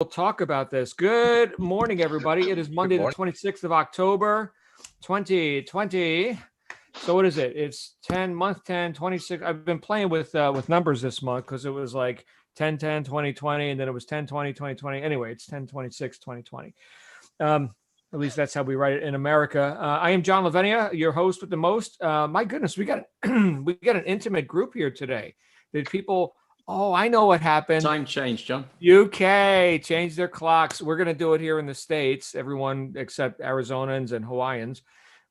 We'll talk about this. Good morning, everybody. It is Good Monday, the morning. 26th of October, 2020. So what is it? It's 10, month 10, 26. I've been playing with numbers this month because it was like 10, 10, 20, 20, and then it was 10, 20, 20, 20. Anyway, it's 10, 26, 2020. At least that's how we write it in America. I am John Lavenia, your host with the most. My goodness, we got we got an intimate group here today. Did people? Oh, I know what happened. Time change, John. UK changed their clocks. We're going to do it here in the States, everyone except Arizonans and Hawaiians.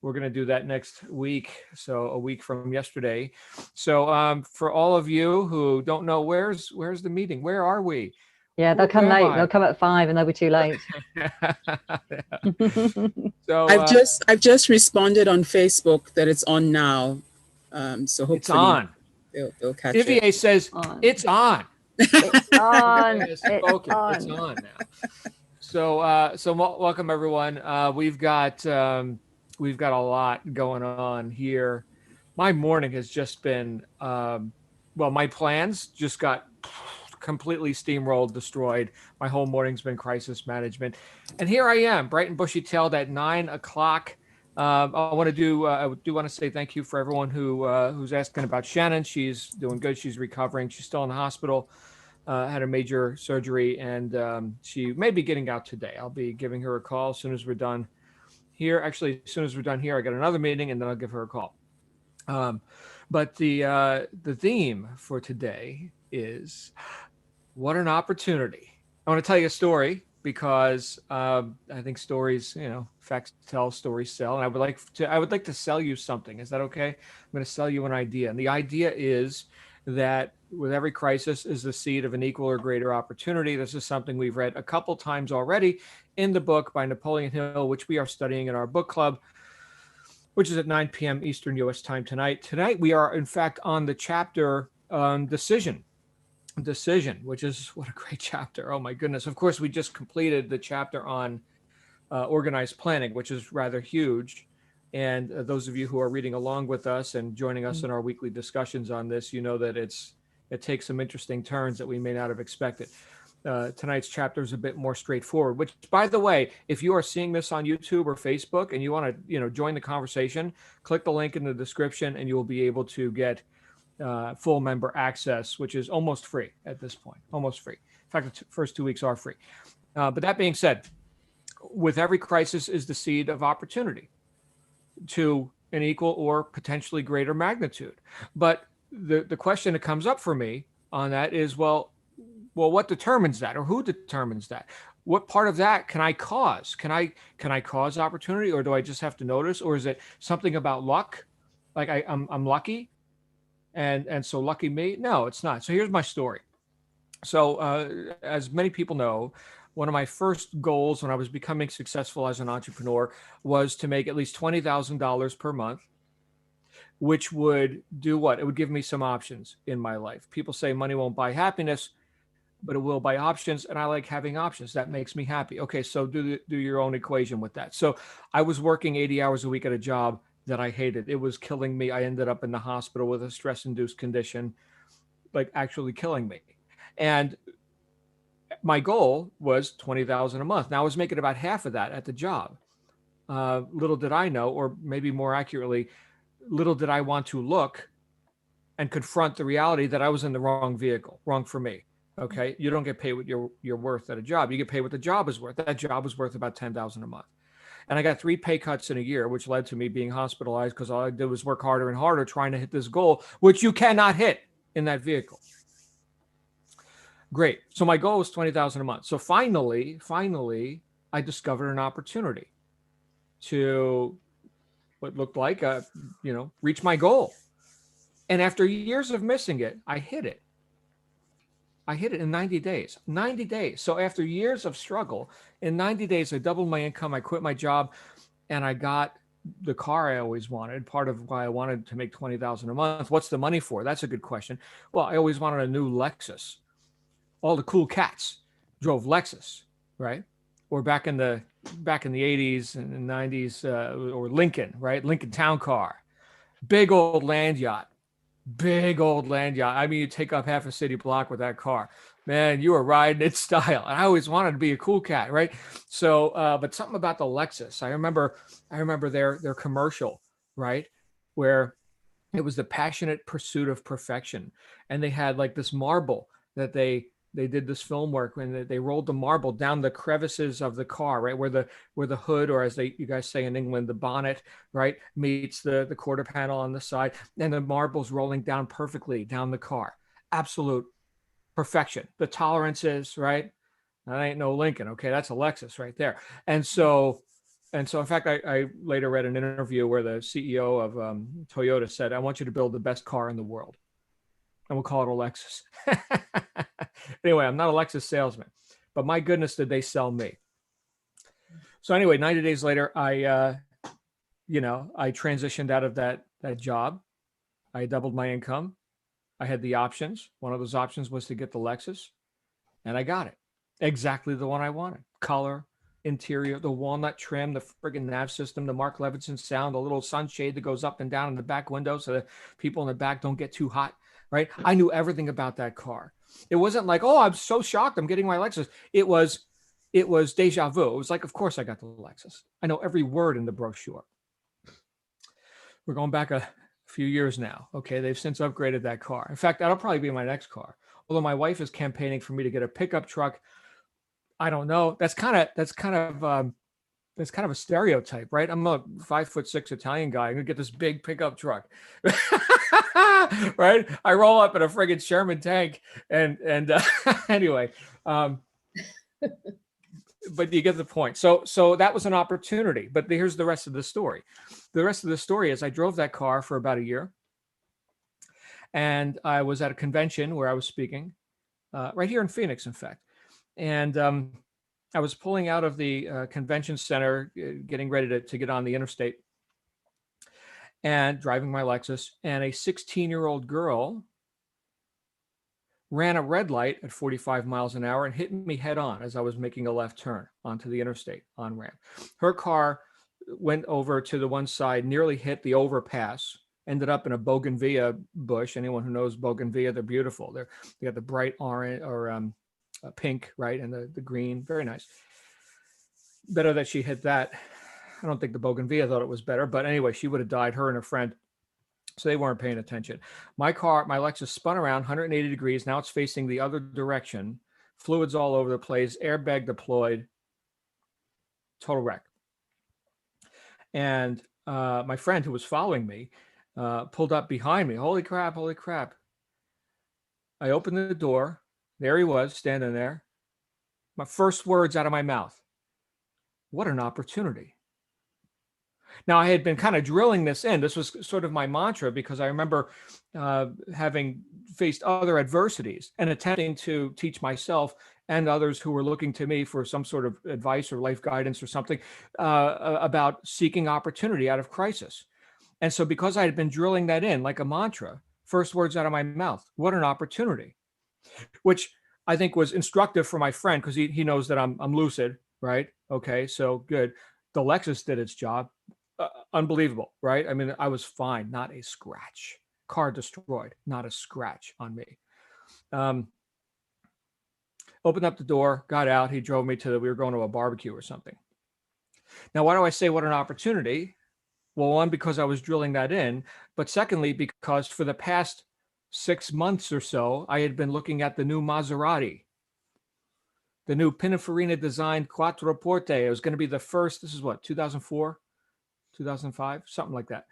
We're going to do that next week. So a week from yesterday. So for all of you who don't know, where's the meeting? Where are we? Yeah, they'll come Where am late. I? They'll come at 5 and they'll be too late. So I've just responded on Facebook that it's on now. So hopefully it's on. They'll catch it. Ivier says On. it's on. It's on. It's It's It's on. on now. So welcome everyone. We've got a lot going on here. My morning has just been my plans just got completely steamrolled, destroyed. My whole morning's been crisis management, and here I am, bright and bushy-tailed at 9 o'clock. I do want to say thank you for everyone who's asking about Shannon. She's doing good. She's recovering. She's still in the hospital. Had a major surgery, and she may be getting out today. I'll be giving her a call as soon as we're done here. Actually, as soon as we're done here, I got another meeting, and then I'll give her a call. But the theme for today is what an opportunity. I want to tell you a story because I think stories, facts tell, stories sell, and I would like to sell you something. Is that okay? I'm going to sell you an idea, and the idea is that with every crisis is the seed of an equal or greater opportunity. This is something we've read a couple times already in the book by Napoleon Hill, which we are studying in our book club, which is at 9 p.m. Eastern U.S. time tonight. Tonight, we are, in fact, on the chapter Decision, which is what a great chapter. Oh, my goodness. Of course, we just completed the chapter on organized planning, which is rather huge. And those of you who are reading along with us and joining us in our weekly discussions on this, you know that it takes some interesting turns that we may not have expected. Tonight's chapter is a bit more straightforward, which, by the way, if you are seeing this on YouTube or Facebook and you want to join the conversation, click the link in the description and you will be able to get full member access, which is almost free at this point, almost free. In fact, the first 2 weeks are free. But that being said, with every crisis is the seed of opportunity to an equal or potentially greater magnitude. But the question that comes up for me on that is, well, what determines that, or who determines that? What part of that can I cause? Can I cause opportunity, or do I just have to notice, or is it something about luck? Like I'm lucky, and so lucky me? No, it's not. So here's my story. So as many people know, one of my first goals when I was becoming successful as an entrepreneur was to make at least $20,000 per month, which would do what? It would give me some options in my life. People say money won't buy happiness, but it will buy options, and I like having options. That makes me happy. Okay, so do your own equation with that. So I was working 80 hours a week at a job that I hated. It was killing me. I ended up in the hospital with a stress-induced condition, like actually killing me. And my goal was $20,000 a month. Now I was making about half of that at the job. Little did I know, or maybe more accurately, little did I want to look and confront the reality that I was in the wrong vehicle, wrong for me. Okay, you don't get paid what you're worth at a job. You get paid what the job is worth. That job was worth about $10,000 a month, and I got 3 pay cuts in a year, which led to me being hospitalized because all I did was work harder and harder trying to hit this goal, which you cannot hit in that vehicle. Great. So my goal was $20,000 a month. So finally, I discovered an opportunity to what looked like reach my goal. And after years of missing it, I hit it. I hit it in 90 days. 90 days. So after years of struggle, in 90 days, I doubled my income. I quit my job, and I got the car I always wanted. Part of why I wanted to make $20,000 a month. What's the money for? That's a good question. Well, I always wanted a new Lexus. All the cool cats drove Lexus, right? Or back in the 80s and the 90s, or Lincoln, right? Lincoln Town Car, big old land yacht. big old land yacht. I mean, you take up half a city block with that car. Man, you were riding in style. And I always wanted to be a cool cat, right? So, but something about the Lexus. I remember their commercial, right, where it was the passionate pursuit of perfection, and they had like this marble that they did this film work when they rolled the marble down the crevices of the car, right, where the hood, or as you guys say in England, the bonnet, right, meets the quarter panel on the side, and the marble's rolling down perfectly down the car. Absolute perfection. The tolerances, right? That ain't no Lincoln. Okay, that's a Lexus right there. And so, in fact, I later read an interview where the CEO of Toyota said, "I want you to build the best car in the world, and we'll call it a Lexus." Anyway, I'm not a Lexus salesman, but my goodness, did they sell me? So anyway, 90 days later, I transitioned out of that job. I doubled my income. I had the options. One of those options was to get the Lexus, and I got it. Exactly the one I wanted. Color, interior, the walnut trim, the friggin' nav system, the Mark Levinson sound, the little sunshade that goes up and down in the back window so that people in the back don't get too hot, right? I knew everything about that car. It wasn't like, oh, I'm so shocked I'm getting my Lexus. It was deja vu. It was like, of course I got the Lexus. I know every word in the brochure. We're going back a few years now. Okay, they've since upgraded that car. In fact, that'll probably be my next car. Although my wife is campaigning for me to get a pickup truck. I don't know. That's kind of a stereotype, right? I'm a 5'6" Italian guy. I'm gonna get this big pickup truck, right? I roll up in a friggin' Sherman tank, and anyway, but you get the point. So that was an opportunity. But here's the rest of the story. The rest of the story is I drove that car for about a year, and I was at a convention where I was speaking, right here in Phoenix, in fact, and I was pulling out of the convention center, getting ready to get on the interstate, and driving my Lexus, and a 16-year-old girl ran a red light at 45 miles an hour and hit me head on as I was making a left turn onto the interstate on ramp. Her car went over to the one side, nearly hit the overpass, ended up in a bougainvillea bush. Anyone who knows bougainvillea, they're beautiful. They got the bright orange or pink, right, and the green. Very nice. Better that she hit that. I don't think the bougainvillea thought it was better, but anyway, she would have died, her and her friend. So they weren't paying attention. My Lexus spun around 180 degrees. Now it's facing the other direction. Fluids all over the place. Airbag deployed. Total wreck. And my friend who was following me pulled up behind me. Holy crap, holy crap. I opened the door. There he was, standing there. My first words out of my mouth. What an opportunity. Now, I had been kind of drilling this in. This was sort of my mantra because I remember having faced other adversities and attempting to teach myself and others who were looking to me for some sort of advice or life guidance or something about seeking opportunity out of crisis. And so because I had been drilling that in like a mantra, first words out of my mouth, what an opportunity, which I think was instructive for my friend because he knows that I'm lucid, right? Okay, so good. The Lexus did its job. Unbelievable, right? I mean, I was fine, not a scratch. Car destroyed, not a scratch on me. Opened up the door, got out. He drove me we were going to a barbecue or something. Now, why do I say what an opportunity? Well, one, because I was drilling that in, but secondly, because for the past 6 months or so, I had been looking at the new Maserati, the new Pininfarina designed Quattroporte. It was going to be the first, this is what, 2004? 2005, something like that.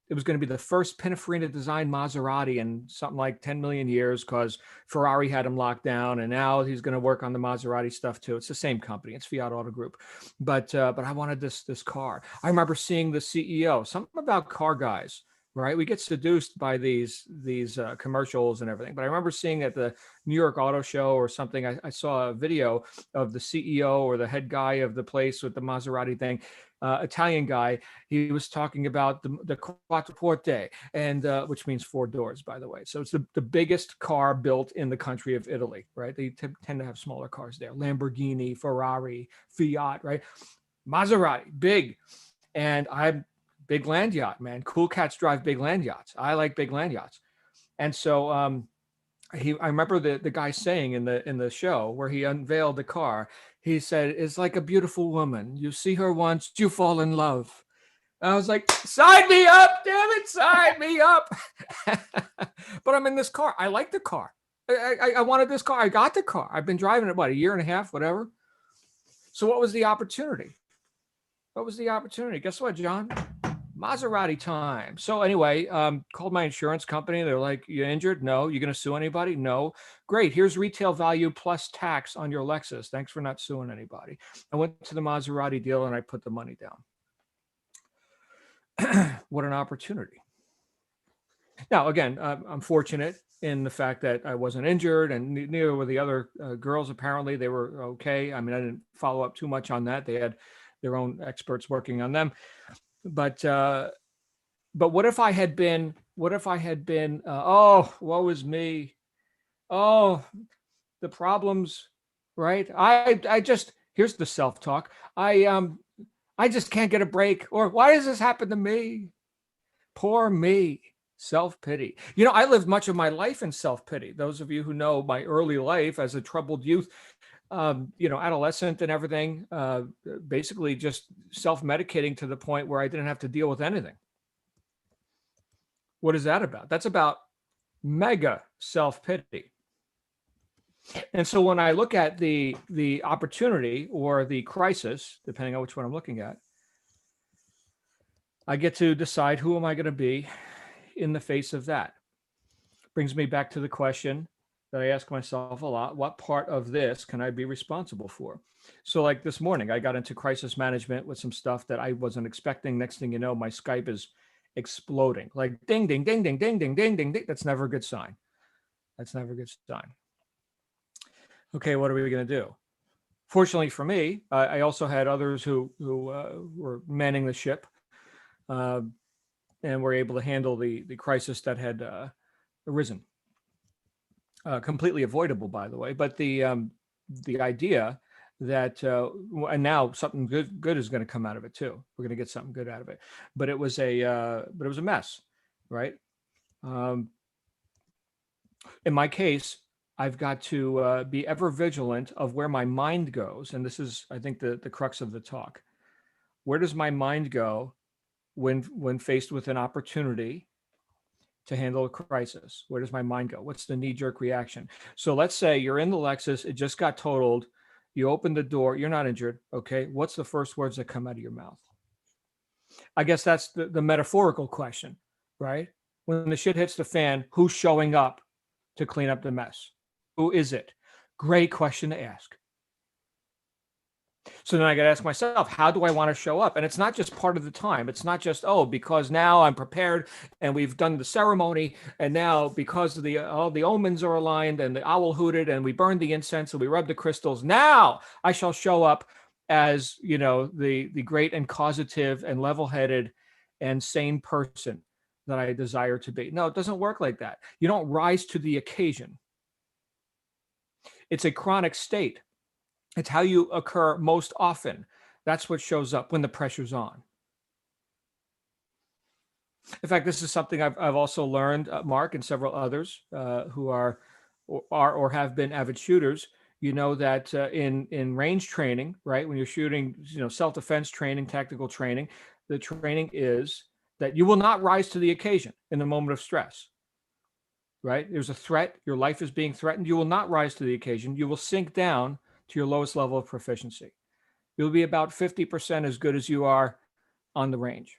It was going to be the first Pininfarina designed Maserati in something like 10 million years because Ferrari had him locked down, and now he's going to work on the Maserati stuff too. It's the same company, it's Fiat Auto Group, but I wanted this car. I remember seeing the CEO, something about car guys, right? We get seduced by these commercials and everything, but I remember seeing at the New York Auto Show or something, I saw a video of the CEO or the head guy of the place with the Maserati thing. Italian guy, he was talking about the Quattroporte, and which means 4 doors, by the way. So it's the biggest car built in the country of Italy, right? They tend to have smaller cars there. Lamborghini, Ferrari, Fiat, right? Maserati, big. And I'm big land yacht, man. Cool cats drive big land yachts. I like big land yachts. And so I remember the guy saying in the show where he unveiled the car, he said, it's like a beautiful woman. You see her once, you fall in love. And I was like, sign me up, damn it, sign me up. But I'm in this car. I like the car. I wanted this car. I got the car. I've been driving it, what, a year and a half, whatever. So what was the opportunity? What was the opportunity? Guess what, John? Maserati time. So anyway, called my insurance company. They're like, you injured? No. You going to sue anybody? No. Great. Here's retail value plus tax on your Lexus. Thanks for not suing anybody. I went to the Maserati deal and I put the money down. What an opportunity. Now, again, I'm fortunate in the fact that I wasn't injured, and neither were the other girls. Apparently they were okay. I mean, I didn't follow up too much on that. They had their own experts working on them. But what if I had been, oh, woe is me. Oh, the problems, right? I just, here's the self-talk. I just can't get a break. Or why does this happen to me? Poor me. Self-pity. You know, I lived much of my life in self-pity. Those of you who know my early life as a troubled youth, you know, adolescent and everything, basically just self-medicating to the point where I didn't have to deal with anything. What is that about? That's about mega self-pity. And so when I look at the opportunity or the crisis, depending on which one I'm looking at, I get to decide who am I going to be in the face of that. Brings me back to the question that I ask myself a lot: what part of this can I be responsible for? So like this morning, I got into crisis management with some stuff that I wasn't expecting. Next thing you know, my Skype is exploding, like ding, ding, ding, ding, ding, ding, ding, ding, ding. That's never a good sign. That's never a good sign. Okay, what are we going to do? Fortunately for me, I also had others who were manning the ship, and were able to handle the crisis that had arisen. Completely avoidable, by the way. But the idea that and now something good is going to come out of it too. We're going to get something good out of it. But it was a mess, right? In my case, I've got to be ever vigilant of where my mind goes, and this is, I think, the crux of the talk. Where does my mind go when faced with an opportunity to handle a crisis? Where does my mind go? What's the knee-jerk reaction? So let's say you're in the Lexus, it just got totaled, you open the door, you're not injured, okay? What's the first words that come out of your mouth? I guess that's the metaphorical question, right? When the shit hits the fan, who's showing up to clean up the mess? Who is it? Great question to ask. So then I got to ask myself, how do I want to show up? And it's not just part of the time. It's not just, oh, because now I'm prepared and we've done the ceremony, and now because of all the omens are aligned and the owl hooted and we burned the incense and we rubbed the crystals, now I shall show up as, you know, the great and causative and level-headed and sane person that I desire to be. No, it doesn't work like that. You don't rise to the occasion. It's a chronic state. It's how you occur most often. That's what shows up when the pressure's on. In fact, this is something I've also learned, Mark, and several others who are or have been avid shooters. You know that in range training, right, when you're shooting, you know, self-defense training, tactical training, the training is that you will not rise to the occasion in the moment of stress. Right? There's a threat. Your life is being threatened. You will not rise to the occasion. You will sink down to your lowest level of proficiency. You'll be about 50% as good as you are on the range.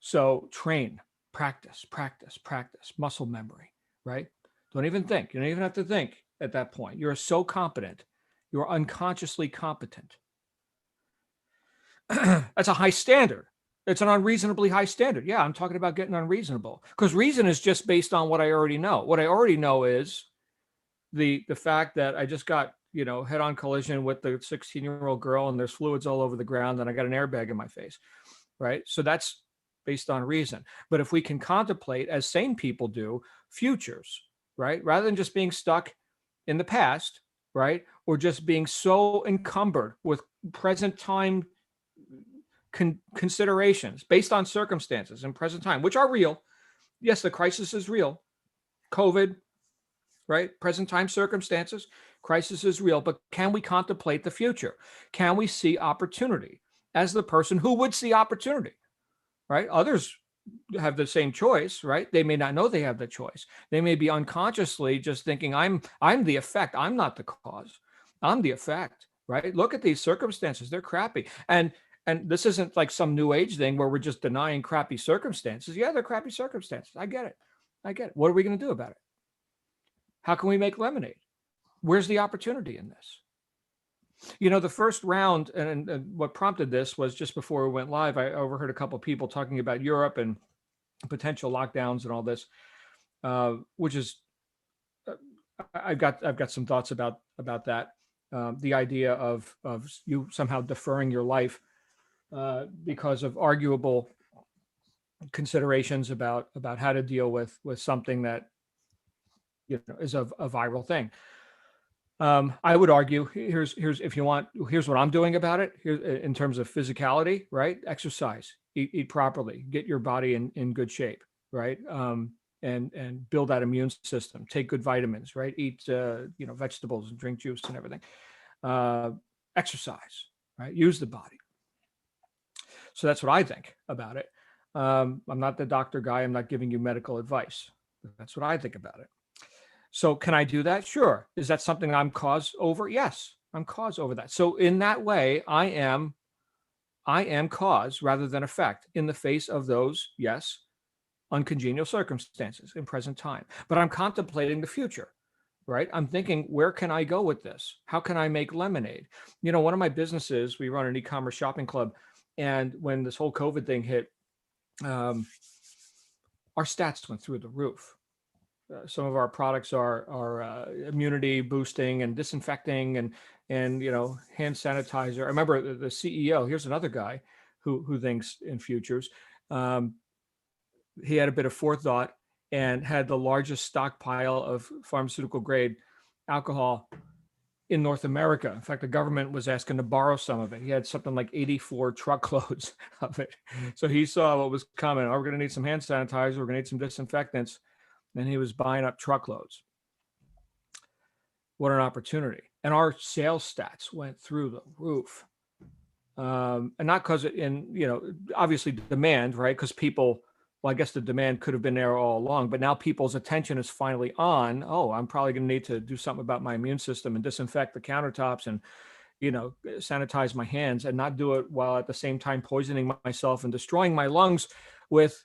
So train, practice, practice, practice, muscle memory, right? Don't even think. You don't even have to think at that point. You're so competent. You're unconsciously competent. That's a high standard. It's an unreasonably high standard. Yeah, I'm talking about getting unreasonable, because reason is just based on what I already know. What I already know is the fact that I just got, you know, head-on collision with the 16-year-old girl, and there's fluids all over the ground, and I got an airbag in my face, right? So that's based on reason. But if we can contemplate, as sane people do, futures, right, rather than just being stuck in the past, right, or just being so encumbered with present time considerations based on circumstances in present time, which are real. Yes, the crisis is real. COVID, right? Present time circumstances, crisis is real, but can we contemplate the future? Can we see opportunity as the person who would see opportunity, right? Others have the same choice, right? They may not know they have the choice. They may be unconsciously just thinking, I'm the effect. I'm not the cause. I'm the effect, right? Look at these circumstances. They're crappy. And this isn't like some new age thing where we're just denying crappy circumstances. Yeah, they're crappy circumstances. I get it. I get it. What are we going to do about it? How can we make lemonade? Where's the opportunity in this? You know, the first round, and what prompted this was just before we went live, I overheard a couple of people talking about Europe and potential lockdowns and all this, which is, I've got some thoughts about that. The idea of you somehow deferring your life because of arguable considerations about how to deal with something that, you know, is a viral thing. I would argue here's if you want, here's what I'm doing about it. Here in terms of physicality, right? Exercise, eat properly, get your body in good shape, right? And build that immune system. Take good vitamins, right? Eat you know, vegetables and drink juice and everything. Exercise, right? Use the body. So that's what I think about it. I'm not the doctor guy. I'm not giving you medical advice. That's what I think about it. So can I do that? Sure. Is that something I'm cause over? Yes, I'm cause over that. So in that way, I am cause rather than effect in the face of those, yes, uncongenial circumstances in present time. But I'm contemplating the future, right? I'm thinking, where can I go with this? How can I make lemonade? You know, one of my businesses, we run an e-commerce shopping club. And when this whole COVID thing hit, our stats went through the roof. Some of our products are immunity boosting and disinfecting and you know, hand sanitizer. I remember the CEO. Here's another guy who thinks in futures. He had a bit of forethought and had the largest stockpile of pharmaceutical grade alcohol in North America. In fact, the government was asking to borrow some of it. He had something like 84 truckloads of it. So he saw what was coming. Oh, we're going to need some hand sanitizer. We're going to need some disinfectants. And he was buying up truckloads. What an opportunity. And our sales stats went through the roof. And not because you know, obviously demand, right? Because people, well, I guess the demand could have been there all along, but now people's attention is finally on, oh, I'm probably going to need to do something about my immune system and disinfect the countertops and, you know, sanitize my hands and not do it while at the same time poisoning myself and destroying my lungs with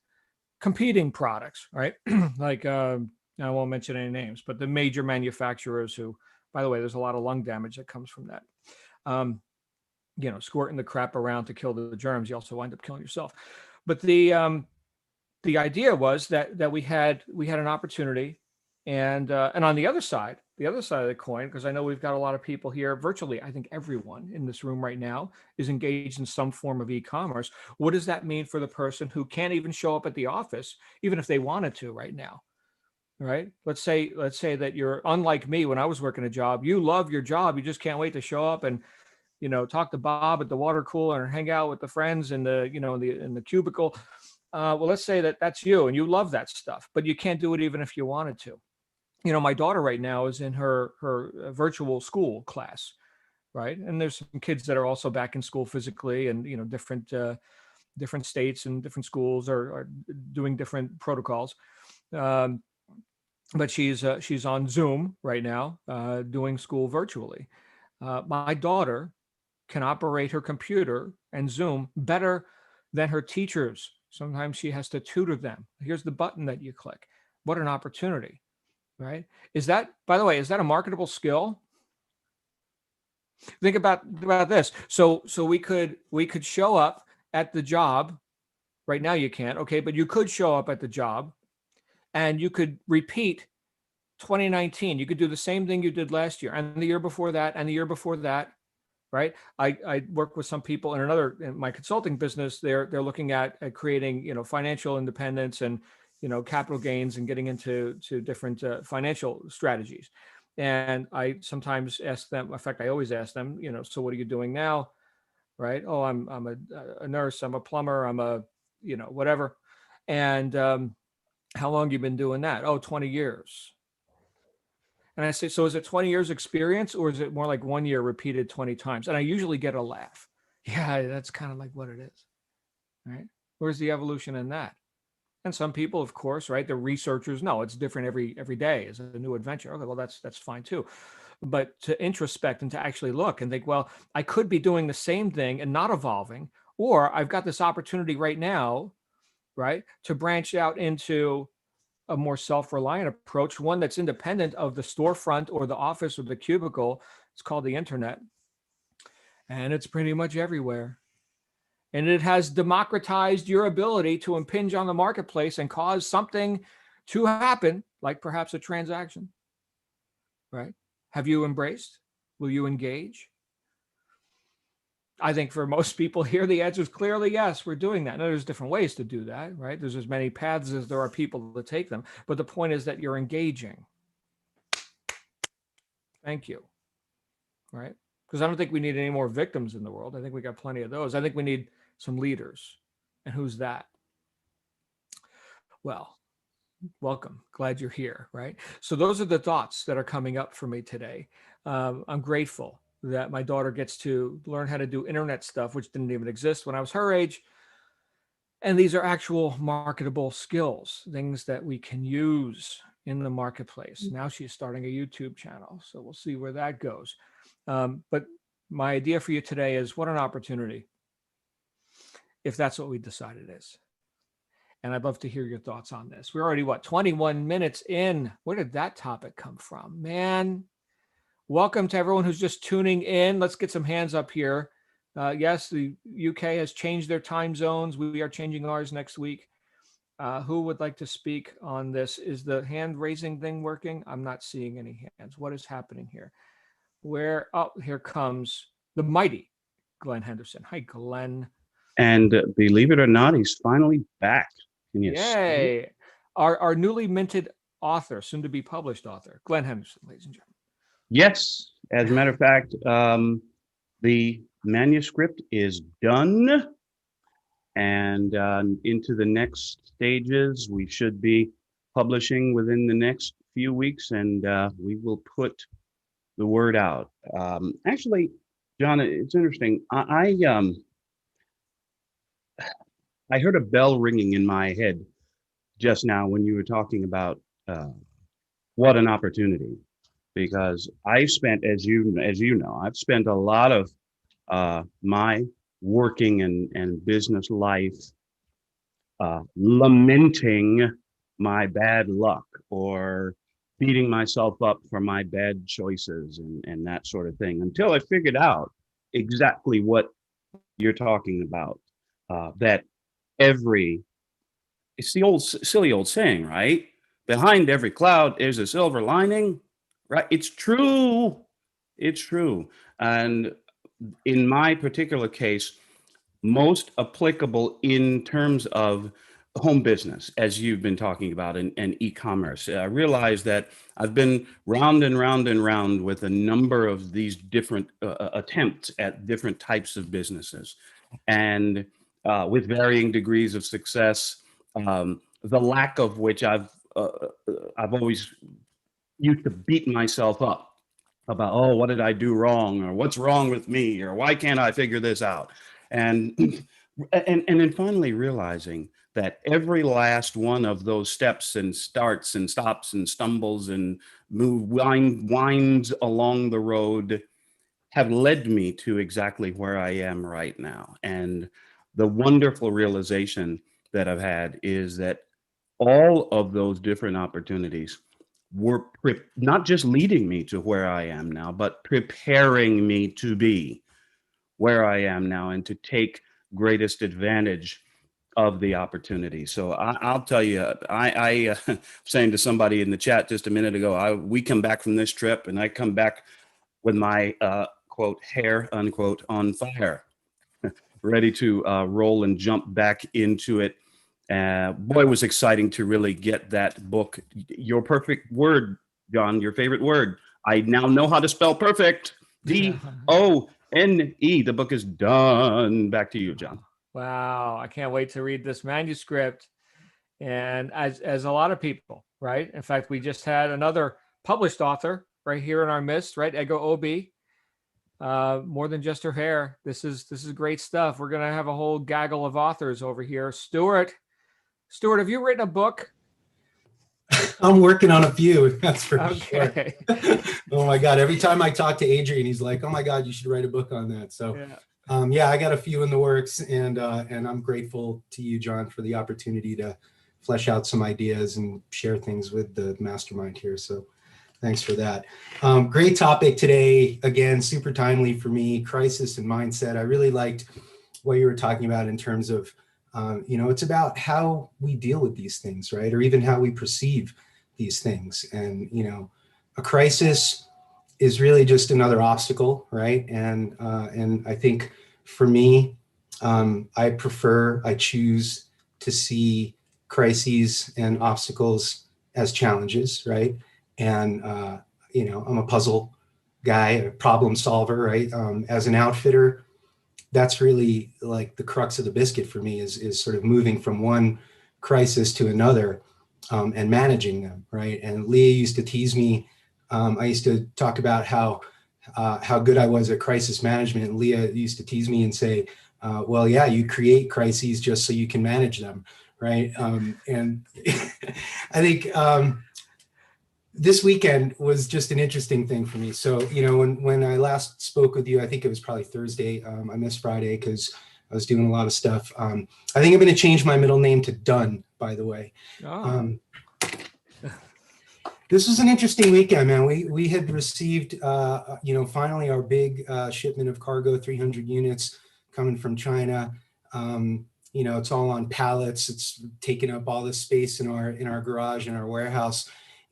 competing products, right? Like, I won't mention any names, but the major manufacturers who, by the way, there's a lot of lung damage that comes from that. You know, squirting the crap around to kill the germs, you also wind up killing yourself. But the idea was that we had an opportunity, and on the other side of the coin, because I know we've got a lot of people here, virtually, I think everyone in this room right now is engaged in some form of e-commerce. What does that mean for the person who can't even show up at the office, even if they wanted to right now? Right? Let's say that you're unlike me. When I was working a job, you love your job. You just can't wait to show up and, you know, talk to Bob at the water cooler and hang out with the friends in the, you know, in the cubicle. Well, let's say that that's you and you love that stuff, but you can't do it even if you wanted to. You know, my daughter right now is in her virtual school class, right? And there's some kids that are also back in school physically, and you know, different states and different schools are doing different protocols. But she's on Zoom right now, doing school virtually. My daughter can operate her computer and Zoom better than her teachers. Sometimes she has to tutor them. Here's the button that you click. What an opportunity, right? Is that, by the way, is that a marketable skill? Think about this. So we could show up at the job. Right now you can't, okay, but you could show up at the job and you could repeat 2019. You could do the same thing you did last year and the year before that and the year before that. Right. I work with some people in my consulting business. They're looking at creating, you know, financial independence and, you know, capital gains and getting into different financial strategies. And I sometimes ask them, in fact, I always ask them, you know, so what are you doing now? right? Oh, I'm a nurse, I'm a plumber, I'm a, whatever. And how long you been doing that? Oh, 20 years. And I say, so is it 20 years experience or is it more like 1 year repeated 20 times? And I usually get a laugh. Yeah, that's kind of like what it is, right? Where's the evolution in that? And some people, of course, right? The researchers, no, it's different every day is a new adventure. Okay, well, that's fine too. But to introspect and to actually look and think, well, I could be doing the same thing and not evolving, or I've got this opportunity right now, right, to branch out into a more self-reliant approach, one that's independent of the storefront or the office or the cubicle. It's called the internet, and it's pretty much everywhere. And it has democratized your ability to impinge on the marketplace and cause something to happen, like perhaps a transaction, right? Have you embraced? Will you engage? I think for most people here, the answer is clearly yes, we're doing that. Now, there's different ways to do that, right? There's as many paths as there are people to take them. But the point is that you're engaging. Thank you, right? Because I don't think we need any more victims in the world. I think we got plenty of those. I think we need some leaders. And who's that? Well, welcome. Glad you're here, right? So those are the thoughts that are coming up for me today. I'm grateful that my daughter gets to learn how to do internet stuff, which didn't even exist when I was her age. And these are actual marketable skills, things that we can use in the marketplace. Now she's starting a YouTube channel, so we'll see where that goes. But my idea for you today is what an opportunity, if that's what we decide it is. And I'd love to hear your thoughts on this. We're already, 21 minutes in. Where did that topic come from? Man, welcome to everyone who's just tuning in. Let's get some hands up here. Yes, the UK has changed their time zones. We are changing ours next week. Who would like to speak on this? Is the hand raising thing working? I'm not seeing any hands. What is happening here? Here comes the mighty Glenn Henderson. Hi, Glenn. And believe it or not, he's finally back. Can you see? Yay. Our newly minted author, soon to be published author, Glenn Henderson, ladies and gentlemen. Yes, as a matter of fact, the manuscript is done, and into the next stages, we should be publishing within the next few weeks, and we will put the word out. Actually, John, it's interesting. I heard a bell ringing in my head just now when you were talking about what an opportunity, because I spent, as you know, I've spent a lot of my working and business life lamenting my bad luck or beating myself up for my bad choices and that sort of thing until I figured out exactly what you're talking about. That it's the old silly old saying, right? Behind every cloud is a silver lining, right? It's true. It's true. And in my particular case, most applicable in terms of home business, as you've been talking about, and e-commerce. I realize that I've been round and round and round with a number of these different attempts at different types of businesses, and with varying degrees of success. The lack of which I've always used to beat myself up about, oh, what did I do wrong, or what's wrong with me, or why can't I figure this out? And then finally realizing that every last one of those steps and starts and stops and stumbles and winds along the road have led me to exactly where I am right now. And the wonderful realization that I've had is that all of those different opportunities were not just leading me to where I am now, but preparing me to be where I am now and to take greatest advantage of the opportunity. So I'll tell you, I saying to somebody in the chat just a minute ago, we come back from this trip and I come back with my quote, hair, unquote, on fire, ready to roll and jump back into it. Boy, it was exciting to really get that book. Your perfect word, John, your favorite word. I now know how to spell perfect. N-E, the book is done. Back to you, John. Wow, I can't wait to read this manuscript. And as a lot of people, right? In fact, we just had another published author right here in our midst, right? Ego Obi. More than just her hair. This is great stuff. We're gonna have a whole gaggle of authors over here. Stuart, have you written a book? I'm working on a few, that's for sure. Okay. Oh my God, every time I talk to Adrian, he's like, oh my God, you should write a book on that. So Yeah. yeah, I got a few in the works, and I'm grateful to you, John, for the opportunity to flesh out some ideas and share things with the mastermind here. So thanks for that. Great topic today. Again, super timely for me, crisis and mindset. I really liked what you were talking about in terms of, it's about how we deal with these things, right? Or even how we perceive these things. And, a crisis is really just another obstacle, right? And I think for me, I choose to see crises and obstacles as challenges, right? And, I'm a puzzle guy, a problem solver, right? As an outfitter, that's really like the crux of the biscuit for me is sort of moving from one crisis to another and managing them, right? And Leah used to tease me. I used to talk about how good I was at crisis management. And Leah used to tease me and say, well, yeah, you create crises just so you can manage them, right? And I think this weekend was just an interesting thing for me. So, when I last spoke with you, I think it was probably Thursday. I missed Friday because I was doing a lot of stuff. I think I'm going to change my middle name to Dunn, by the way. Oh. This was an interesting weekend, man. We had received, finally our big shipment of cargo, 300 units coming from China. It's all on pallets. It's taking up all this space in our garage, in our warehouse.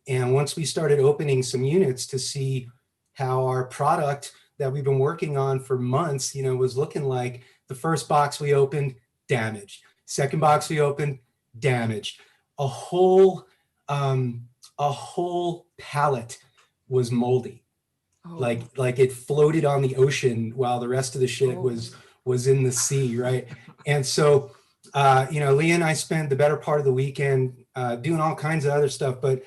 And once we started opening some units to see how our product that we've been working on for months, was looking like, the first box we opened, damaged. Second box we opened, damaged. A whole pallet was moldy. Oh. Like it floated on the ocean while the rest of the shit was in the sea, right? And so, Leah and I spent the better part of the weekend doing all kinds of other stuff, but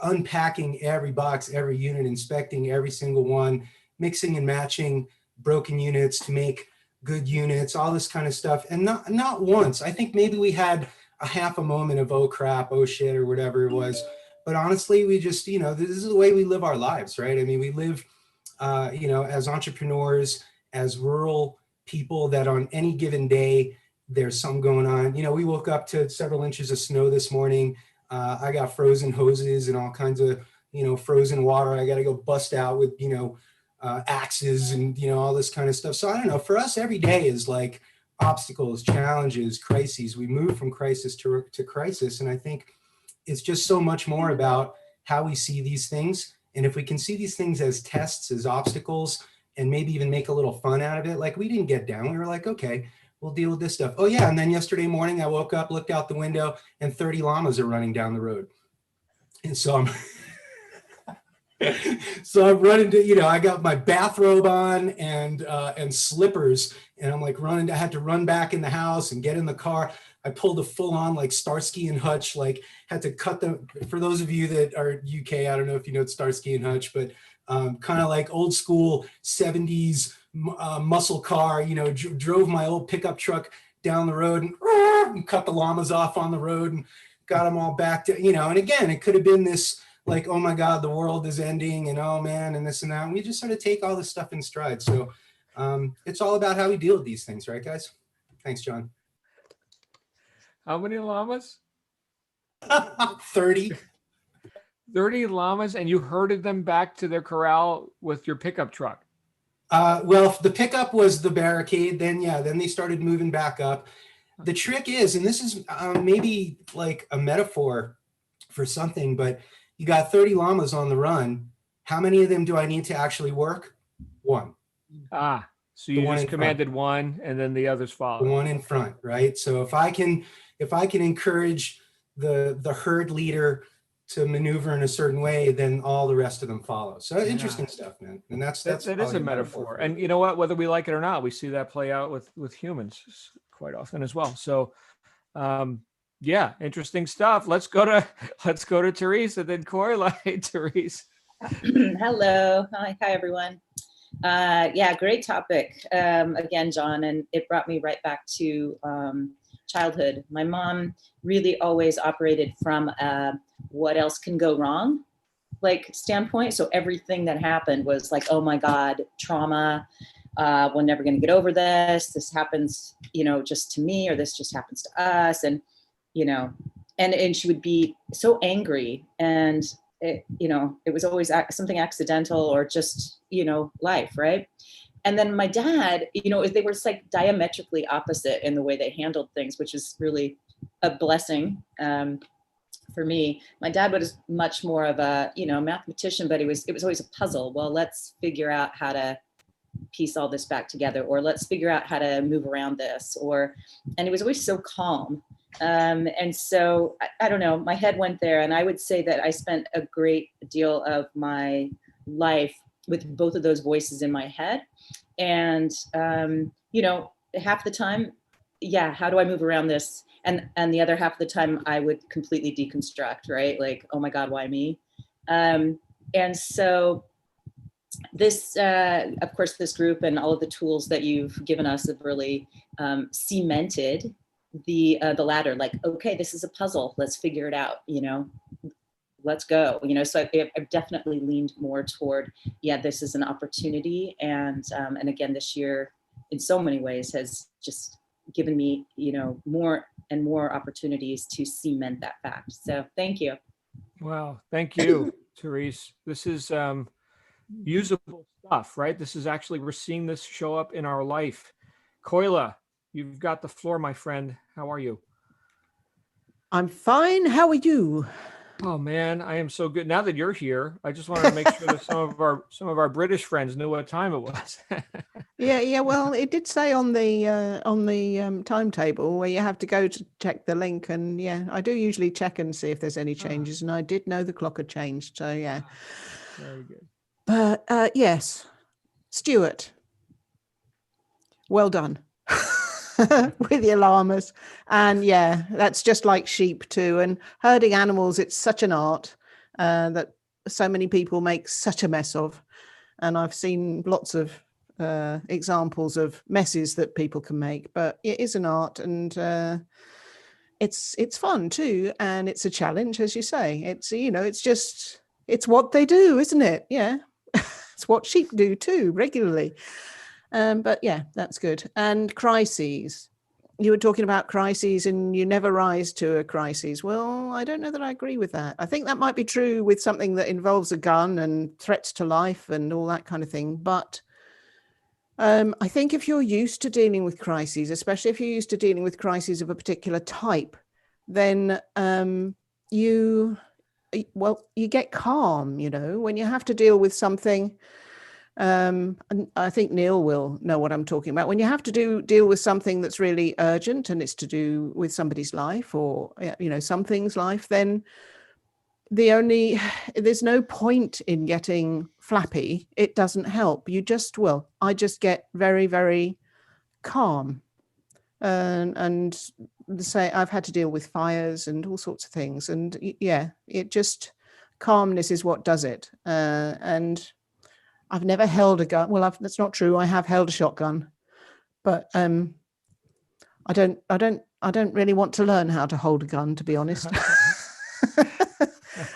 unpacking every box, every unit, inspecting every single one, mixing and matching broken units to make good units, all this kind of stuff. And not once, I think maybe we had a half a moment of, oh crap, oh shit, or whatever it was. But honestly, we just, this is the way we live our lives, right? I mean, we live, as entrepreneurs, as rural people that on any given day, there's some going on. We woke up to several inches of snow this morning. I got frozen hoses and all kinds of, frozen water. I got to go bust out with, axes and, all this kind of stuff. So I don't know, for us, every day is like obstacles, challenges, crises. We move from crisis to crisis. And I think it's just so much more about how we see these things. And if we can see these things as tests, as obstacles, and maybe even make a little fun out of it, like we didn't get down. We were like, okay, we'll deal with this stuff. Oh yeah, and then yesterday morning I woke up, looked out the window, and 30 llamas are running down the road. And so I'm running to, I got my bathrobe on and slippers, and I'm like running. I had to run back in the house and get in the car. I pulled a full on like Starsky and Hutch, like had to cut for those of you that are UK, I don't know if you know Starsky and Hutch, but kind of like old school 70s muscle car, drove my old pickup truck down the road and cut the llamas off on the road and got them all back to, and again, it could have been this like, oh my God, the world is ending and oh man, and this and that. And we just sort of take all this stuff in stride. So it's all about how we deal with these things, right, guys? Thanks, John. How many llamas? 30. 30 llamas, and you herded them back to their corral with your pickup truck. Well, the pickup was the barricade. Then they started moving back up. The trick is, and this is maybe like a metaphor for something, but you got 30 llamas on the run. How many of them do I need to actually work? One. So you just commanded one, and then the others follow. The one in front, right? So if I can encourage the herd leader to maneuver in a certain way, then all the rest of them follow. So interesting Yeah. stuff, man. And that's That is probably a metaphor. for And you know what? Whether we like it or not, we see that play out with humans quite often as well. So, um, yeah, interesting stuff. Let's go to Therese and then Cora. Therese. Hello. Hi, everyone. Yeah, great topic. Again, John, and it brought me right back to childhood. My mom really always operated from what else can go wrong like standpoint. So everything that happened was like, oh my God, trauma. We're never going to get over this. This happens, just to me, or this just happens to us. And, and she would be so angry, and it was always something accidental or just, life. Right. And then my dad, they were like diametrically opposite in the way they handled things, which is really a blessing. For me, my dad was much more of a, mathematician, but it was always a puzzle. Well, let's figure out how to piece all this back together, or let's figure out how to move around this, and he was always so calm. And so I don't know, my head went there, and I would say that I spent a great deal of my life with both of those voices in my head. And, half the time, yeah, how do I move around this? And the other half of the time I would completely deconstruct, right? Like, oh my God, why me? And so this, of course, this group and all of the tools that you've given us have really cemented the ladder. Like, okay, this is a puzzle. Let's figure it out. Let's go. So I've definitely leaned more toward, yeah, this is an opportunity. And again, this year, in so many ways, has just given me, more and more opportunities to cement that fact. So thank you. Wow. Thank you, Therese. This is usable stuff, right? This is actually, we're seeing this show up in our life. Koila, you've got the floor, my friend. How are you? I'm fine. How are you? Oh man, I am so good. Now that you're here, I just wanted to make sure that some of our British friends knew what time it was. Yeah. Well, it did say on the timetable where you have to go to check the link, and yeah, I do usually check and see if there's any changes, and I did know the clock had changed. So yeah, very good. But yes, Stuart, well done with your llamas. And yeah, that's just like sheep too. And herding animals, it's such an art that so many people make such a mess of. And I've seen lots of examples of messes that people can make, but it is an art, and it's fun too. And it's a challenge, as you say. It's, it's what they do, isn't it? Yeah. It's what sheep do too, regularly. But yeah, that's good. And crises. You were talking about crises and you never rise to a crisis. Well, I don't know that I agree with that. I think that might be true with something that involves a gun and threats to life and all that kind of thing. But I think if you're used to dealing with crises, especially if you're used to dealing with crises of a particular type, then you get calm, when you have to deal with something. And I think Neil will know what I'm talking about. When you have to deal with something that's really urgent and it's to do with somebody's life or, something's life, then there's no point in getting flappy. It doesn't help. I just get very, very calm. And say I've had to deal with fires and all sorts of things. And yeah, calmness is what does it. And I've never held a gun. Well, that's not true. I have held a shotgun, but I don't really want to learn how to hold a gun, to be honest.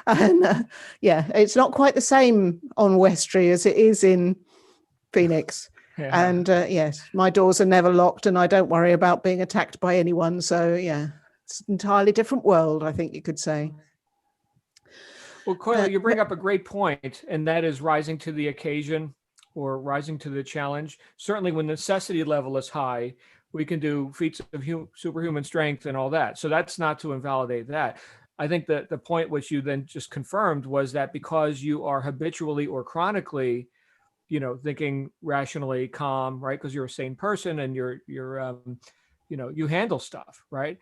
And yeah, it's not quite the same on Westry as it is in Phoenix. Yeah. And yes, my doors are never locked, and I don't worry about being attacked by anyone. So yeah, it's an entirely different world, I think you could say. Well, Koila, you bring up a great point, and that is rising to the occasion or rising to the challenge. Certainly when the necessity level is high, we can do feats of superhuman strength and all that. So that's not to invalidate that. I think that the point which you then just confirmed was that because you are habitually or chronically, thinking rationally, calm, right? Because you're a sane person and you handle stuff, right?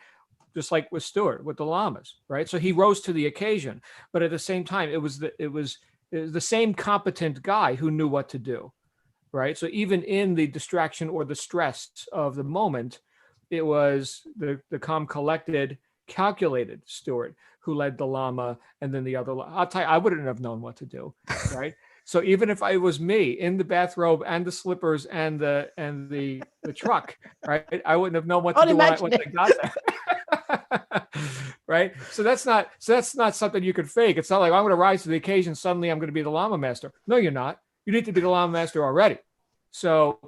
just like with Stuart, with the llamas, right? So he rose to the occasion, but at the same time, it was the same competent guy who knew what to do, right? So even in the distraction or the stress of the moment, it was the calm, collected, calculated Stuart who led the llama, and then the other. I'll tell you, I wouldn't have known what to do, right? So even if it was me in the bathrobe and the slippers and the truck, right, I wouldn't have known what to do when I got there. Right. So that's not something you could fake. It's not like I'm going to rise to the occasion. Suddenly I'm going to be the llama master. No, you're not. You need to be the llama master already. So,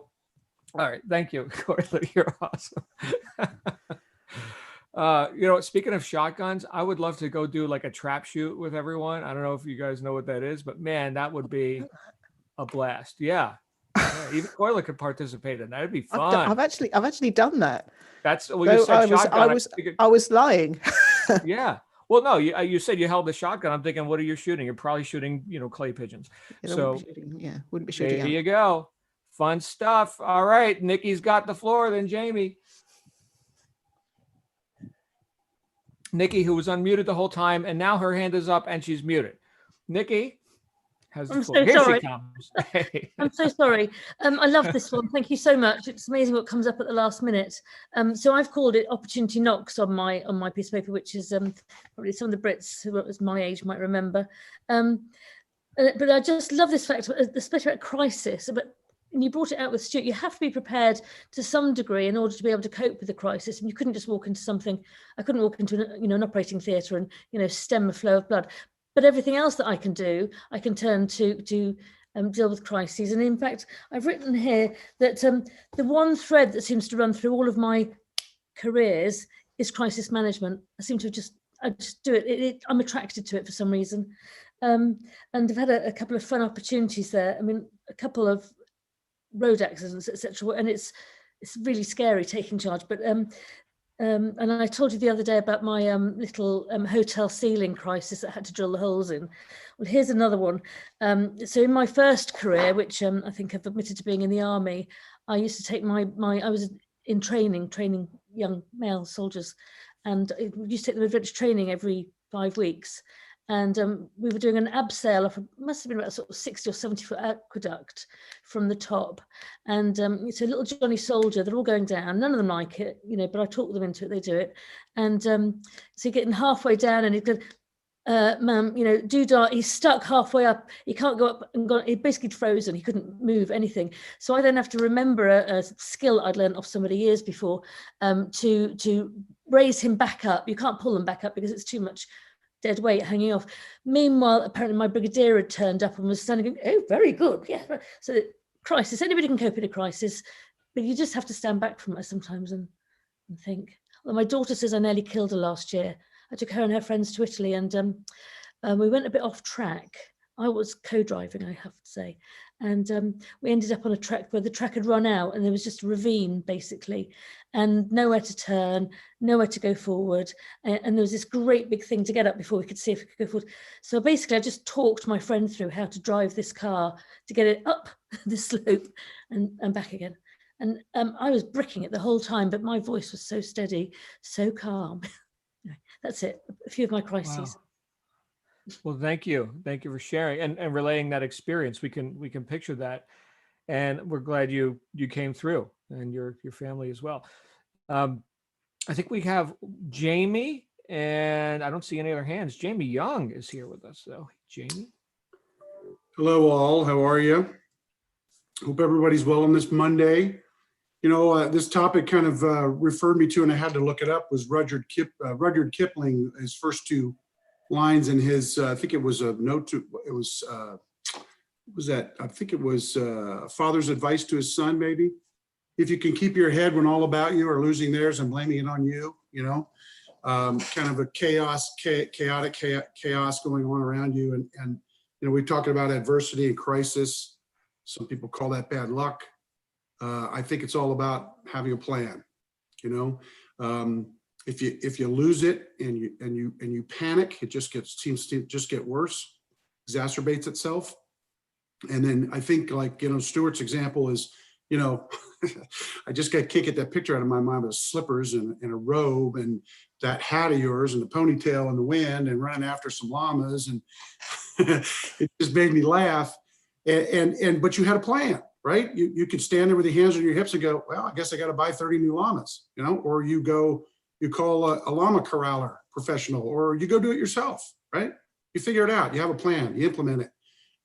all right. Thank you, Corley. You're awesome. Speaking of shotguns, I would love to go do like a trap shoot with everyone. I don't know if you guys know what that is, but man, that would be a blast. Yeah. Even Corley could participate in that. It'd be fun. I've actually done that. That's what you said. I was lying. Yeah. Well, no, you said you held the shotgun. I'm thinking, what are you shooting? You're probably shooting, clay pigeons. Wouldn't be shooting. There you go. Fun stuff. All right. Nikki's got the floor. Then Jamie. Nikki, who was unmuted the whole time, and now her hand is up and she's muted. Nikki has the floor. Here she comes. I'm so sorry. I love this one. Thank you so much. It's amazing what comes up at the last minute. So I've called it Opportunity Knocks on my piece of paper, which is probably some of the Brits who was my age might remember. But I just love this fact, especially at crisis. But and you brought it out with Stuart, you have to be prepared to some degree in order to be able to cope with the crisis. And you couldn't just walk into something. I couldn't walk into an operating theatre and stem a flow of blood. But everything else that I can do, I can turn to deal with crises. And in fact, I've written here that the one thread that seems to run through all of my careers is crisis management. I just do it. I'm attracted to it for some reason. And I've had a couple of fun opportunities there. I mean, a couple of road accidents, etc. And it's really scary taking charge. But and I told you the other day about my little hotel ceiling crisis that I had to drill the holes in. Well, here's another one. So in my first career, which I think I've admitted to being in the army, I used to take I was in training young male soldiers, and I used to take them adventure training every 5 weeks. And we were doing an abseil of, must have been about a sort of 60 or 70 foot aqueduct from the top. And it's a little Johnny soldier, they're all going down. None of them like it, but I talk them into it, they do it. And so you're getting halfway down and he's going, ma'am, doodah, he's stuck halfway up. He can't go up and go, he's basically frozen. He couldn't move anything. So I then have to remember a skill I'd learned off somebody years before to raise him back up. You can't pull him back up because it's too much dead weight hanging off. Meanwhile, apparently my brigadier had turned up and was standing going, oh, very good. Yeah. So crisis, anybody can cope in a crisis, but you just have to stand back from it sometimes and think. Well, my daughter says I nearly killed her last year. I took her and her friends to Italy and we went a bit off track. I was co-driving, I have to say. And we ended up on a track where the track had run out and there was just a ravine basically and nowhere to turn, nowhere to go forward. And there was this great big thing to get up before we could see if we could go forward. So basically I just talked my friend through how to drive this car to get it up the slope and back again. And I was bricking it the whole time, but my voice was so steady, so calm. That's it, a few of my crises. Wow. Well, thank you for sharing and relaying that experience. We can picture that, and we're glad you came through and your family as well. I think we have Jamie, and I don't see any other hands. Jamie Young is here with us, though. Jamie. Hello, all. How are you? Hope everybody's well on this Monday. This topic kind of referred me to, and I had to look it up, was Rudyard Kipling, his first two lines in his, I think it was a note to, it was, I think it was a father's advice to his son, maybe. If you can keep your head when all about you are losing theirs and blaming it on you, kind of a chaotic chaos going on around you. And we're talking about adversity and crisis. Some people call that bad luck. I think it's all about having a plan, If you lose it and you panic, it seems to just get worse, exacerbates itself. And then I think Stuart's example is, I just got kicked at that picture out of my mind with slippers and a robe and that hat of yours and the ponytail in the wind and running after some llamas, and it just made me laugh. But you had a plan, right? You could stand there with your hands on your hips and go, well, I guess I got to buy 30 new llamas, you know, or you call a llama corraller professional, or you go do it yourself, right? You figure it out. You have a plan, you implement it.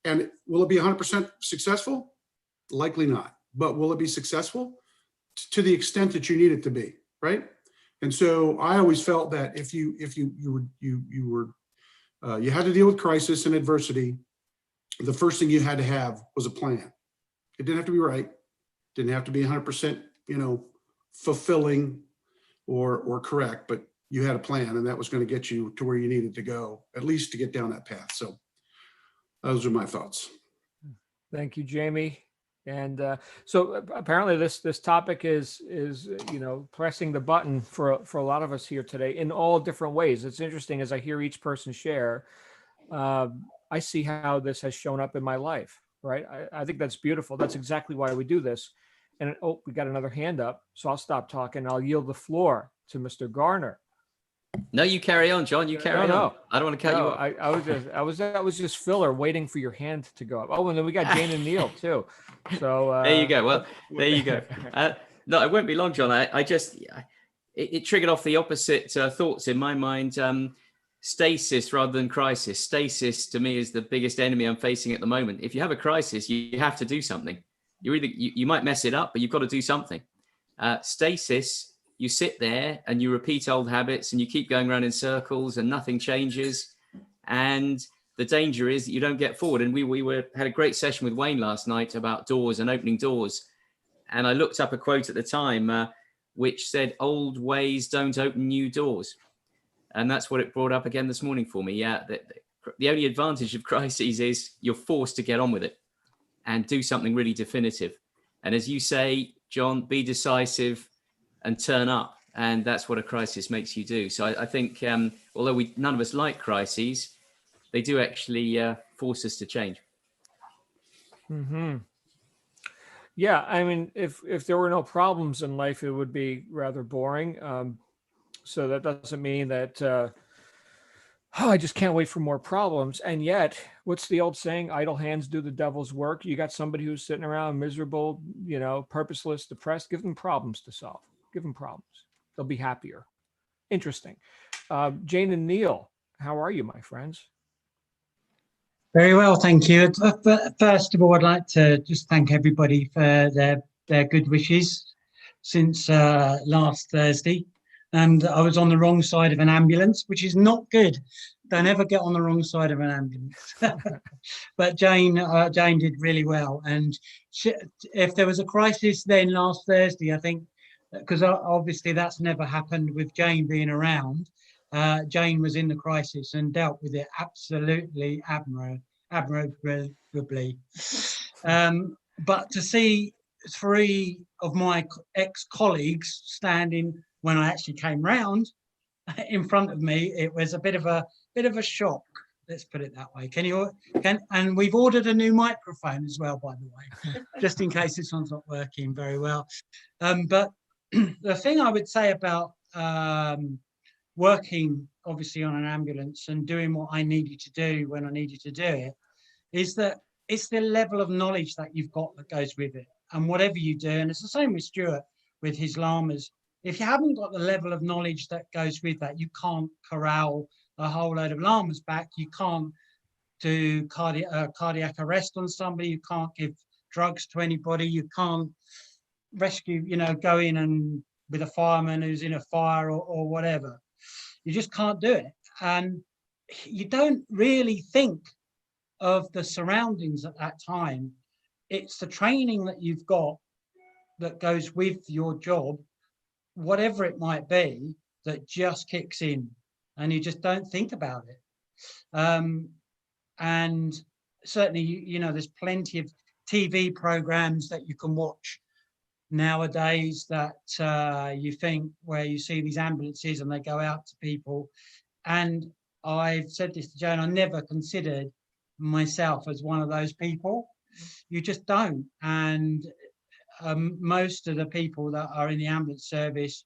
And will it be 100% successful? Likely not. But will it be successful? To the extent that you need it to be, right? And so I always felt that if you had to deal with crisis and adversity, the first thing you had to have was a plan. It didn't have to be right. Didn't have to be 100%, you know, fulfilling or correct, but you had a plan, and that was going to get you to where you needed to go, at least to get down that path. So those are my thoughts. Thank you, Jamie. And so apparently this topic is you know, pressing the button for a lot of us here today in all different ways. It's interesting as I hear each person share. I see how this has shown up in my life, right? I think that's beautiful. That's exactly why we do this. And oh, we got another hand up, so I'll stop talking. I'll yield the floor to Mr. Garner. No, you carry on, John. You carry on. I don't want to cut you off. I was just filler waiting for your hand to go up. Oh, and then we got Jane and Neil too. So there you go. Well, there you go. No, it won't be long, John. It triggered off the opposite thoughts in my mind. Stasis rather than crisis. Stasis to me is the biggest enemy I'm facing at the moment. If you have a crisis, you have to do something. You might mess it up, but you've got to do something. Stasis, you sit there and you repeat old habits and you keep going around in circles and nothing changes. And the danger is that you don't get forward. And we had a great session with Wayne last night about doors and opening doors. And I looked up a quote at the time, which said, old ways don't open new doors. And that's what it brought up again this morning for me. Yeah, the only advantage of crises is you're forced to get on with it and do something really definitive. And as you say, John, be decisive and turn up. And that's what a crisis makes you do. So I think, although none of us like crises, they do actually force us to change. Mm-hmm. Yeah, I mean, if there were no problems in life, it would be rather boring. So that doesn't mean that, I just can't wait for more problems. And yet, what's the old saying? Idle hands do the devil's work. You got somebody who's sitting around miserable, you know, purposeless, depressed. Give them problems to solve. Give them problems. They'll be happier. Interesting. Jane and Neil, how are you, my friends? Very well, thank you. First of all, I'd like to just thank everybody for their good wishes since last Thursday. And I was on the wrong side of an ambulance, which is not good. Don't ever get on the wrong side of an ambulance. But Jane did really well. And if there was a crisis then last Thursday, I think, because obviously that's never happened with Jane being around, Jane was in the crisis and dealt with it absolutely admirably. But to see 3 of my ex-colleagues standing when I actually came round in front of me, it was a bit of a shock. Let's put it that way. And we've ordered a new microphone as well, by the way, just in case this one's not working very well. But the thing I would say about working obviously on an ambulance and doing what I needed to do when I needed to do it is that it's the level of knowledge that you've got that goes with it. And whatever you do, and it's the same with Stuart with his llamas, if you haven't got the level of knowledge that goes with that, you can't corral a whole load of llamas back. You can't do cardiac arrest on somebody. You can't give drugs to anybody. You can't rescue, go in and with a fireman who's in a fire or whatever. You just can't do it. And you don't really think of the surroundings at that time. It's the training that you've got that goes with your job, whatever it might be, that just kicks in and you just don't think about it. And certainly, there's plenty of TV programs that you can watch nowadays that you think where you see these ambulances and they go out to people. And I've said this to Joan, I never considered myself as one of those people. You just don't. And most of the people that are in the ambulance service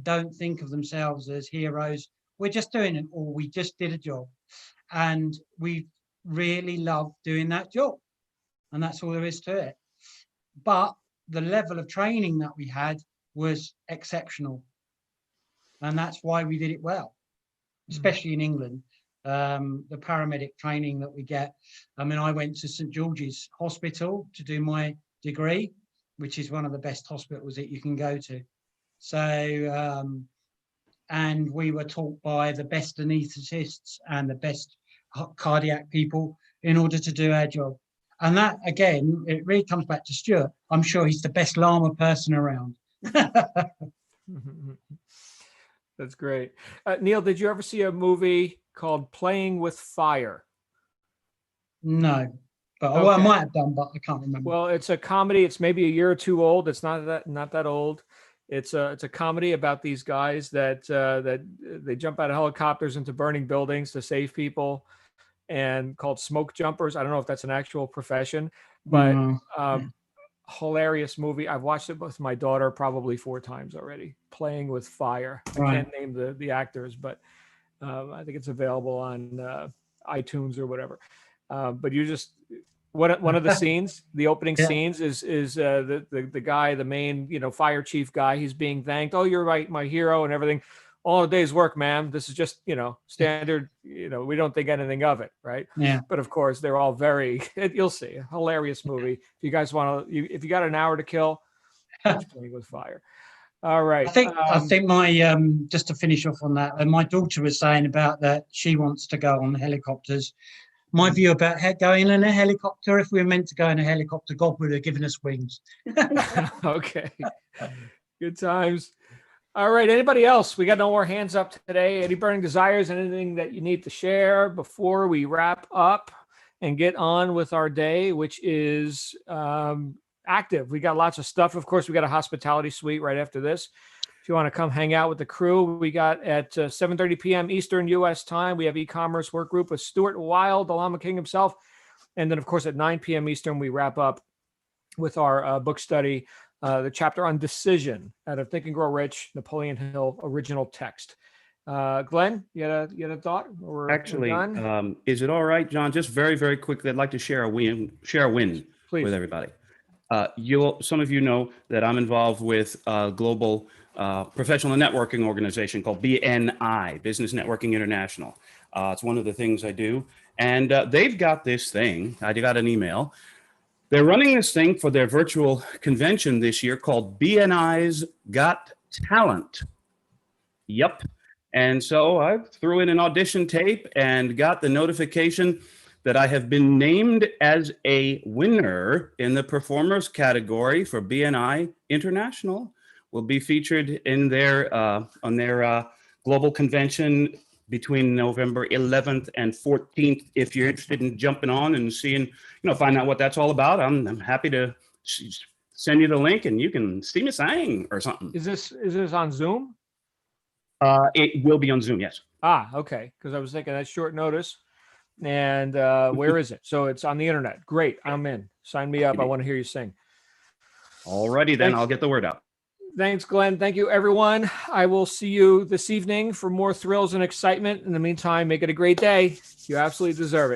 don't think of themselves as heroes. We're just doing it, or we just did a job, and we really love doing that job, and that's all there is to it. But the level of training that we had was exceptional, and that's why we did it well, especially in England. The paramedic training that we get. I mean, I went to St George's Hospital to do my degree, which is one of the best hospitals that you can go to. So, and we were taught by the best anaesthetists and the best cardiac people in order to do our job. And that, again, it really comes back to Stuart. I'm sure he's the best llama person around. That's great. Neil, did you ever see a movie called Playing with Fire? No, but Okay. well, I might have done, but I can't remember. Well, it's a comedy. It's maybe a year or two old. It's not that old. It's a comedy about these guys that they jump out of helicopters into burning buildings to save people, and called smoke jumpers. I don't know if that's an actual profession, but hilarious movie. I've watched it with my daughter probably 4 times already. Playing with Fire. I can't name the actors, but I think it's available on iTunes or whatever. But you just one of the scenes, the opening scenes is the guy, the main fire chief guy. He's being thanked. Oh, you're right, my hero, and everything. All a day's work, ma'am. This is just standard. We don't think anything of it, right? Yeah. But of course, they're all very. You'll see, a hilarious movie. If you guys want to, if you got an hour to kill, watch Playing with Fire. All right. I think my just to finish off on that, my daughter was saying about that she wants to go on helicopters. My view about going in a helicopter, if we were meant to go in a helicopter, God would have given us wings. Okay. Good times. All right. Anybody else? We got no more hands up today. Any burning desires? Anything that you need to share before we wrap up and get on with our day, which is active. We got lots of stuff. Of course, we got a hospitality suite right after this. If you want to come hang out with the crew, we got at 7:30 p.m. Eastern U.S. time. We have e-commerce work group with Stuart Wilde, the Llama King himself. And then, of course, at 9 p.m. Eastern, we wrap up with our book study, the chapter on decision out of Think and Grow Rich, Napoleon Hill original text. Glenn, you had a thought? Actually, is it all right, John? Just very, very quickly, I'd like to share a win Please. With everybody. Some of you know that I'm involved with a global professional networking organization called BNI, Business Networking International. It's one of the things I do. And they've got this thing. I got an email. They're running this thing for their virtual convention this year called BNI's Got Talent. Yep. And so I threw in an audition tape and got the notification that I have been named as a winner in the performers category for BNI International. Will be featured in their on their global convention between November 11th and 14th. If you're interested in jumping on and seeing, find out what that's all about, I'm happy to send you the link and you can see me sing or something. Is this on Zoom? It will be on Zoom, yes. Okay. Because I was thinking that's short notice. And where is it? So it's on the internet. Great. I'm in. Sign me up. I want to hear you sing. All righty, then. I'll get the word out. Thanks, Glenn. Thank you, everyone. I will see you this evening for more thrills and excitement. In the meantime, make it a great day. You absolutely deserve it.